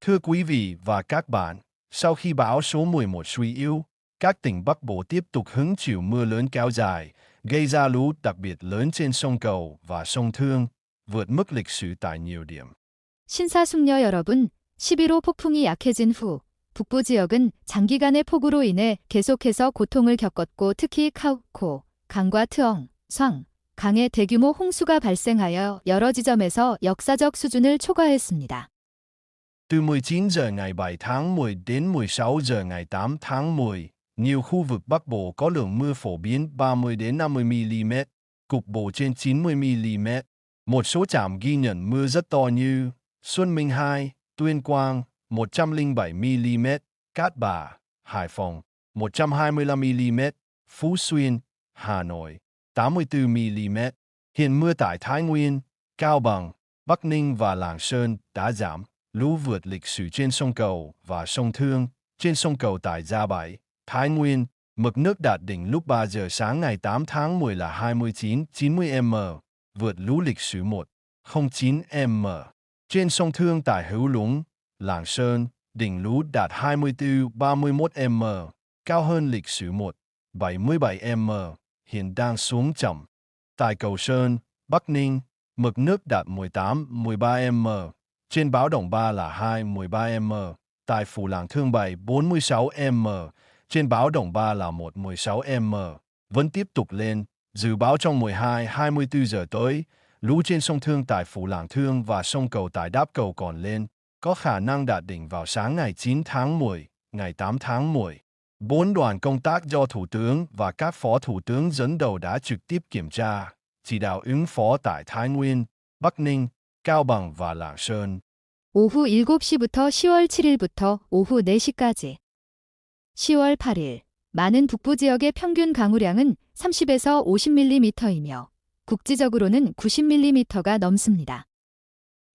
Thưa quý vị và các bạn, sau khi bão số 11 suy yếu, các tỉnh Bắc Bộ tiếp tục hứng chịu mưa lớn kéo dài, gây ra lũ đặc biệt lớn trên sông Cầu và sông Thương, vượt mức lịch sử tại nhiều điểm. 신사숙녀 여러분, 11호 폭풍이 약해진 후 북부 지역은 장기간의 폭우로 인해 계속해서 고통을 겪었고 특히 카우코, 강과 트엉, 성, 강에 대규모 홍수가 발생하여 여러 지점에서 역사적 수준을 초과했습니다. Từ 19 giờ ngày 7 tháng 10 đến 16 giờ ngày 8 tháng 10, nhiều khu vực Bắc Bộ có lượng mưa phổ biến 30 đến 50 mm, cục bộ trên 90 mm. Một số trạm ghi nhận mưa rất to như Xuân Minh 2, Tuyên Quang 107 mm, Cát Bà, Hải Phòng 125 mm, Phú Xuyên, Hà Nội 84 mm. Hiện mưa tại Thái Nguyên, Cao Bằng, Bắc Ninh và Lạng Sơn đã giảm. Lũ vượt lịch sử trên sông Cầu và sông Thương. Trên sông Cầu tại Gia Bảy, Thái Nguyên, mực nước đạt đỉnh lúc 3 giờ sáng ngày 8 tháng 10 là 29-90 m, vượt lũ lịch sử 109 m. Trên sông Thương tại Hữu Lũng, Lạng Sơn, đỉnh lũ đạt 24-31 m, cao hơn lịch sử 177 m, hiện đang xuống chậm. Tại Cầu Sơn, Bắc Ninh, mực nước đạt 18-13 m. Trên báo động 3 là 2-13 m, tại Phú Lạng Thương 7-46 m, trên báo động 3 là 1-16 m, vẫn tiếp tục lên. Dự báo trong 12-24 giờ tới, lũ trên sông Thương tại Phú Lạng Thương và sông Cầu tại Đáp Cầu còn lên, có khả năng đạt đỉnh vào sáng ngày 9 tháng 10, ngày 8 tháng 10. 4 đoàn công tác do Thủ tướng và các Phó Thủ tướng dẫn đầu đã trực tiếp kiểm tra, chỉ đạo ứng phó tại Thái Nguyên, Bắc Ninh, Cao Bằng và Lạng Sơn. 오후 7시부터 10월 7일부터 오후 4시까지 10월 8일 많은 북부 지역의 평균 강우량은 30에서 50mm이며 국지적으로는 90mm가 넘습니다.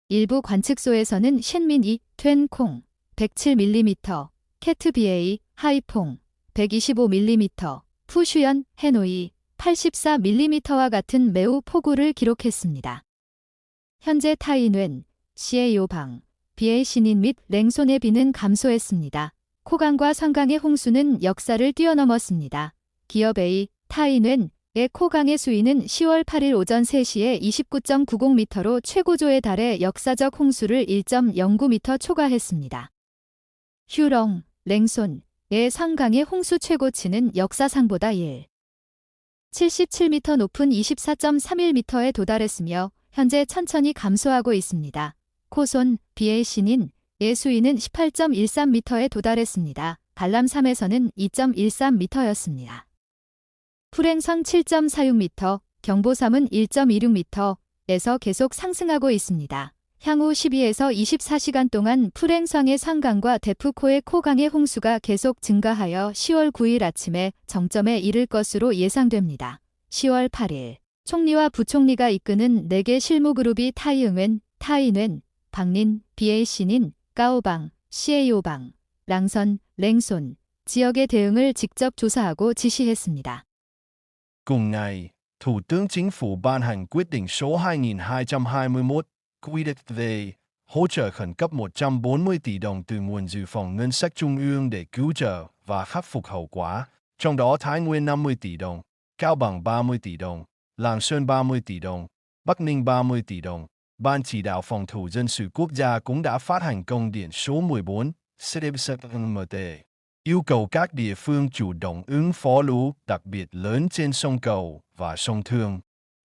일부 관측소에서는 셴민이, 툀콩 107mm, 캐트비에이, 하이퐁 125mm, 푸슈현, 해노이 84mm와 같은 매우 폭우를 기록했습니다. 현재 타이뛻, 시에요방, 비의 신인 및 랭손의 비는 감소했습니다. 코강과 성강의 홍수는 역사를 뛰어넘었습니다. 기업A, 타이뛻의 코강의 수위는 10월 8일 오전 3시에 29.90m로 최고조에 달해 역사적 홍수를 1.09m 초과했습니다. 휴렁, 랭손의 성강의 홍수 최고치는 역사상보다 77m 높은 24.31m에 도달했으며 현재 천천히 감소하고 있습니다. 코손, 비의 신인, 의 수위는 18.13m에 도달했습니다. 갈람삼에서는 2.13m였습니다. 풀행성 7.46m, 경보삼은 1.26m에서 계속 상승하고 있습니다. 향후 12에서 24시간 동안 풀행성의 성강과 데프코의 코강의 홍수가 계속 증가하여 10월 9일 아침에 정점에 이를 것으로 예상됩니다. 10월 8일 총리와 부총리가 이끄는 4개 실무그룹이 타이응웬, 타이뛻, 방린, 비의 신인, 까오방, 시에요방, 랑선, 랭손 지역의 대응을 직접 조사하고 지시했습니다. Cùng ngày, Thủ tướng Chính phủ ban hành quyết định số 2221 quy định về hỗ trợ khẩn cấp 140 tỷ đồng từ nguồn dự phòng ngân sách trung ương để cứu trợ và khắc phục hậu quả, trong đó Thái Nguyên 50 tỷ đồng, Cao Bằng 30 tỷ đồng, Lạng Sơn 30 tỷ đồng, Bắc Ninh 30 tỷ đồng. Ban chỉ đạo phòng thủ dân sự quốc gia cũng đã phát hành công điện số 14 CDMT yêu cầu các địa phương chủ động ứng phó lũ đặc biệt lớn trên sông Cầu và sông Thương.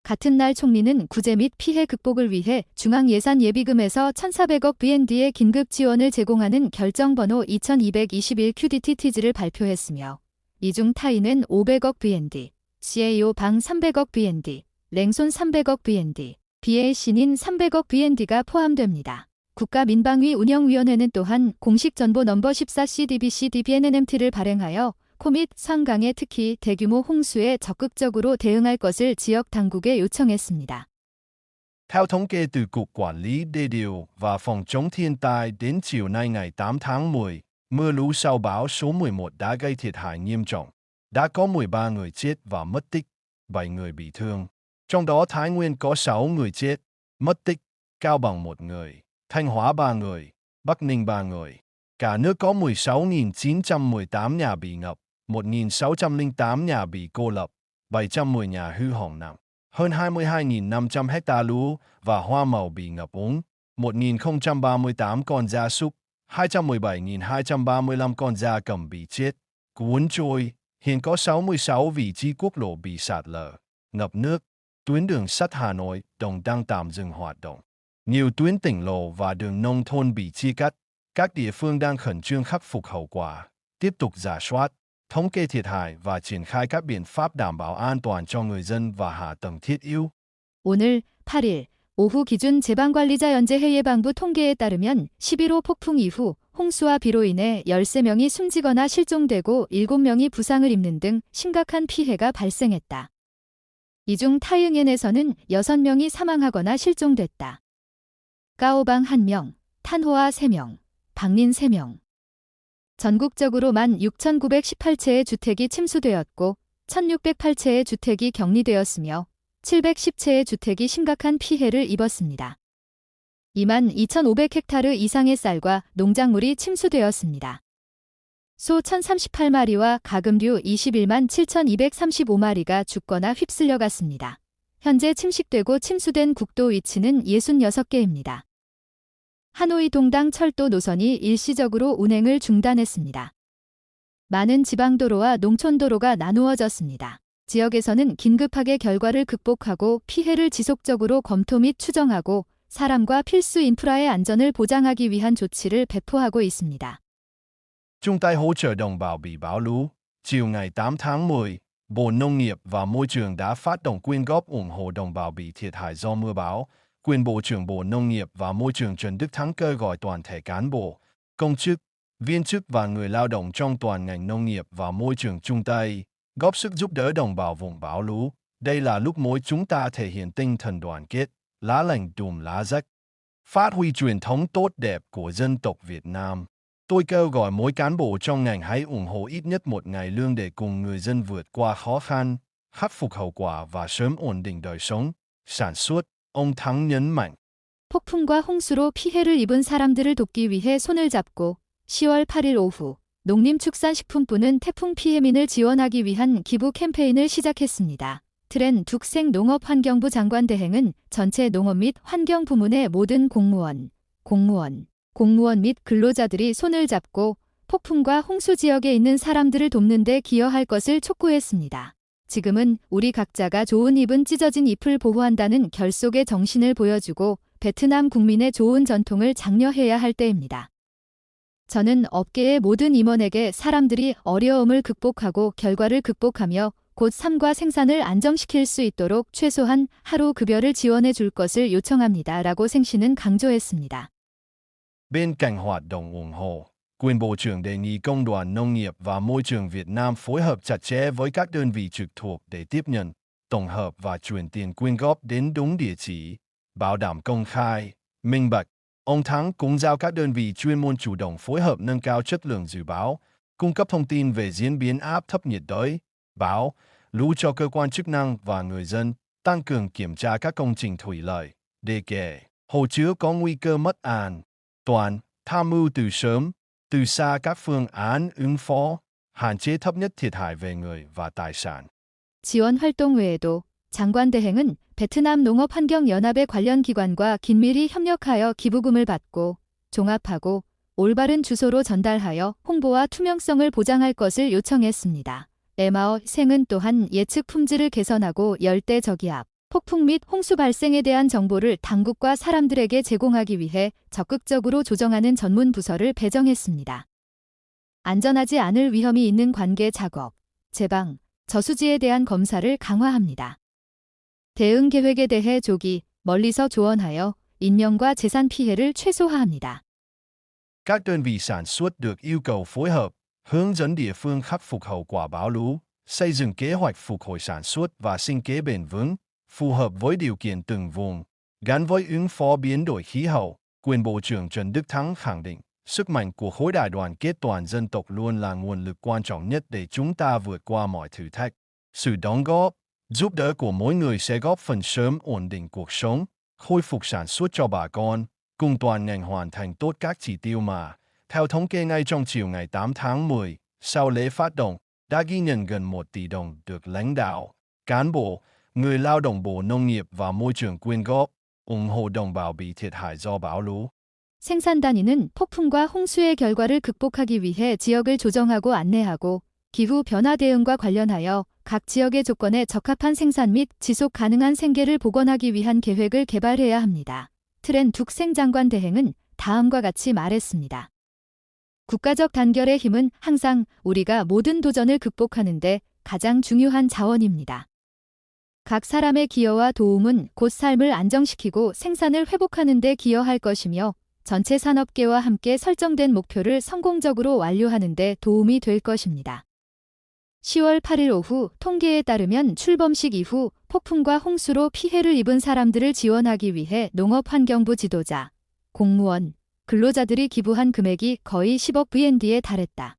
같은 날 총리는 구제 및 피해 극복을 위해 중앙예산예비금에서 1,400억 BND의 긴급 지원을 제공하는 결정번호 2221QDTTG를 발표했으며 이중 타이는 500억 BND, CAO 방 300억 BND, 랭손 300억 BND, 비의 신인 300억 BND가 포함됩니다. 국가민방위 운영위원회는 또한 공식 전보 넘버 14 CDBC-DBNNMT를 발행하여 코 및 성강에 특히 대규모 홍수에 적극적으로 대응할 것을 지역 당국에 요청했습니다. Theo thống kê từ Cục Quản lý Đê điều và Phòng chống thiên tai đến chiều nay ngày 8 tháng 10, mưa lũ sau bão số 11 đã gây thiệt hại nghiêm trọng. Đã có 13 người chết và mất tích, 7 người bị thương. Trong đó Thái Nguyên có 6 người chết, mất tích, Cao Bằng 1 người, Thanh Hóa 3 người, Bắc Ninh 3 người. Cả nước có 16.918 nhà bị ngập, 1.608 nhà bị cô lập, 710 nhà hư hỏng nặng, hơn 22.500 hecta lúa và hoa màu bị ngập úng, 1.038 con gia súc, 217.235 con gia cầm bị chết, cuốn trôi. Hiện có 66 vị trí quốc lộ bị sạt lở, ngập nước, tuyến đường sắt Hà Nội, Đồng Đăng tạm dừng hoạt động. Nhiều tuyến tỉnh lộ và đường nông thôn bị chia cắt. Các địa phương đang khẩn trương khắc phục hậu quả, tiếp tục rà soát, thống kê thiệt hại và triển khai các biện pháp đảm bảo an toàn cho người dân và hạ tầng thiết yếu. 오늘 8일 오후 기준 제방관리자 연재해예방부 통계에 따르면 11호 폭풍 이후 홍수와 비로 인해 13명이 숨지거나 실종되고 7명이 부상을 입는 등 심각한 피해가 발생했다. 이 중 타이응엔에서는 6명이 사망하거나 실종됐다. 까오방 1명, 탄호아 3명, 방린 3명. 전국적으로 16,918채의 주택이 침수되었고 1,608채의 주택이 격리되었으며 710채의 주택이 심각한 피해를 입었습니다. 22,500헥타르 이상의 쌀과 농작물이 침수되었습니다. 소 1,038마리와 가금류 21만 7,235마리가 죽거나 휩쓸려갔습니다. 현재 침식되고 침수된 국도 위치는 66개입니다. 하노이 동당 철도 노선이 일시적으로 운행을 중단했습니다. 많은 지방도로와 농촌도로가 나누어졌습니다. 지역에서는 긴급하게 결과를 극복하고 피해를 지속적으로 검토 및 추정하고 사람과 필수 인프라의 안전을 보장하기 위한 조치를 배포하고 있습니다. Chung tay hỗ trợ đồng bào bị bão lũ. Chiều ngày 8 tháng 10, Bộ Nông nghiệp và Môi trường đã phát động quyên góp ủng hộ đồng bào bị thiệt hại do mưa bão. Quyền Bộ trưởng Bộ Nông nghiệp và Môi trường Trần Đức Thắng kêu gọi toàn thể cán bộ, công chức, viên chức và người lao động trong toàn ngành nông nghiệp và môi trường chung tay, góp sức giúp đỡ đồng bào vùng bão lũ. Đây là lúc mỗi chúng ta thể hiện tinh thần đoàn kết, lá lành đùm lá rách, phát huy truyền thống tốt đẹp của dân tộc Việt Nam. Tôi kêu gọi mỗi cán bộ trong ngành hãy ủng hộ ít nhất một ngày lương để cùng người dân vượt qua khó khăn, khắc phục hậu quả và sớm ổn định đời sống, sản xuất, ông Thắng nhấn mạnh. 폭풍과 홍수로 피해를 입은 사람들을 돕기 위해 손을 잡고 10월 8일 오후 농림축산식품부는 태풍 피해민을 지원하기 위한 기부 캠페인을 시작했습니다. 트렌 둑생 농업환경부 장관 대행은 전체 농업 및 환경 부문의 모든 공무원 및 근로자들이 손을 잡고 폭풍과 홍수 지역에 있는 사람들을 돕는 데 기여할 것을 촉구했습니다. 지금은 우리 각자가 좋은 잎은 찢어진 잎을 보호한다는 결속의 정신을 보여주고 베트남 국민의 좋은 전통을 장려해야 할 때입니다. 저는 업계의 모든 임원에게 사람들이 어려움을 극복하고 결과를 극복하며 곧 삶과 생산을 안정시킬 수 있도록 최소한 하루 급여를 지원해 줄 것을 요청합니다. 라고 생씨는 강조했습니다. Bên cạnh hoạt động ủng hộ, quyền Bộ trưởng đề nghị Công đoàn Nông nghiệp và Môi trường Việt Nam phối hợp chặt chẽ với các đơn vị trực thuộc để tiếp nhận, tổng hợp và chuyển tiền quyên góp đến đúng địa chỉ, bảo đảm công khai, minh bạch. Ông Thắng cũng giao các đơn vị chuyên môn chủ động phối hợp nâng cao chất lượng dự báo, cung cấp thông tin về diễn biến áp thấp nhiệt đới, bão, lũ cho cơ quan chức năng và người dân, tăng cường kiểm tra các công trình thủy lợi, đê kè, hồ chứa có nguy cơ mất an toàn, tham mưu từ sớm, từ xa các phương án ứng phó, hạn chế thấp nhất thiệt hại về người và tài sản. 지원 활동 외에도 장관 대행은 베트남 농업환경연합의 관련 기관과 긴밀히 협력하여 기부금을 받고 종합하고 올바른 주소로 전달하여 홍보와 투명성을 보장할 것을 요청했습니다. 에마어 생은 또한 예측 품질을 개선하고 열대 저기압, 폭풍 및 홍수 발생에 대한 정보를 당국과 사람들에게 제공하기 위해 적극적으로 조정하는 전문 부서를 배정했습니다. 안전하지 않을 위험이 있는 관계 작업, 제방, 저수지에 대한 검사를 강화합니다. 대응 계획에 대해 조기, 멀리서 조언하여 인명과 재산 피해를 최소화합니다. Các đơn vị sản xuất được yêu cầu phối hợp, hướng dẫn địa phương khắc phục hậu quả bão lũ, xây dựng kế hoạch phục hồi sản xuất và sinh kế bền vững, phù hợp với điều kiện từng vùng, gắn với ứng phó biến đổi khí hậu. Quyền Bộ trưởng Trần Đức Thắng khẳng định, sức mạnh của khối đại đoàn kết toàn dân tộc luôn là nguồn lực quan trọng nhất để chúng ta vượt qua mọi thử thách. Sự đóng góp, giúp đỡ của mỗi người sẽ góp phần sớm ổn định cuộc sống, khôi phục sản xuất cho bà con, cùng toàn ngành hoàn thành tốt các chỉ tiêu mà, theo thống kê ngay trong chiều ngày 8 tháng 10, sau lễ phát động, đã ghi nhận gần 1 tỷ đồng được lãnh đạo, cán bộ, người lao động Bộ Nông nghiệp và Môi trường quyên góp, ủng hộ đồng bào bị thiệt hại do bão lũ. 생산단위는 폭풍과 홍수의 결과를 극복하기 위해 지역을 조정하고 안내하고 기후 변화 대응과 관련하여 각 지역의 조건에 적합한 생산 및 지속 가능한 생계를 복원하기 위한 계획을 개발해야 합니다. 트렌 둑생 장관 대행은 다음과 같이 말했습니다. 국가적 단결의 힘은 항상 우리가 모든 도전을 극복하는데 가장 중요한 자원입니다. 각 사람의 기여와 도움은 곧 삶을 안정시키고 생산을 회복하는 데 기여할 것이며 전체 산업계와 함께 설정된 목표를 성공적으로 완료하는 데 도움이 될 것입니다. 10월 8일 오후 통계에 따르면 출범식 이후 폭풍과 홍수로 피해를 입은 사람들을 지원하기 위해 농업환경부 지도자, 공무원, 근로자들이 기부한 금액이 거의 10억 VND에 달했다.